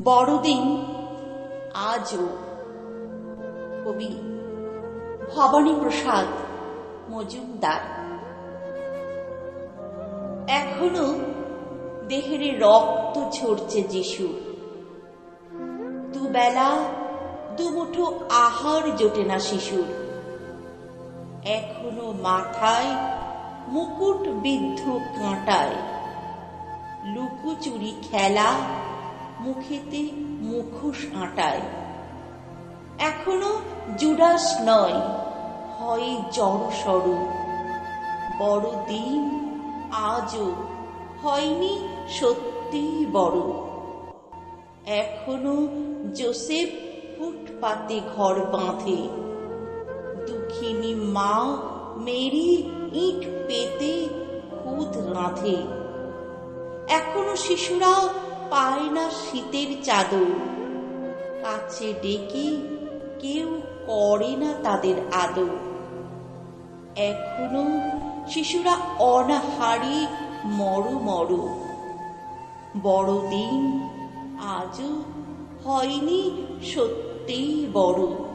বড়দিন আজও। কবি ভবানীপ্রসাদ মজুমদার। এখনো দেহের রক্ত ঝরছে যিশুর, দুবেলা দুমুঠো আহার জোটে না শিশুর। এখনো মাথায় মুকুট বিদ্ধ কাঁটায়, লুকোচুরি খেলা মুখেতে মুখোশ আঁটায়। এখনো জুডাস নয়, হয় জড়সড়। বড়দিন আজও হয়নি সত্যি বড়। এখনো যোসেফ ফুটপাতে ঘর বাঁধে, দুঃখিনী মা মেরি ইট পেতে খুদ রাঁধে। এখনো শিশুরা পায় না শীতের চাদর, কাছে ডেকে কেউ করে না তাদের আদর। এখনো শিশুরা অনাহারে মরু। বড়দিন আজও হয়নি সত্যিই বড়।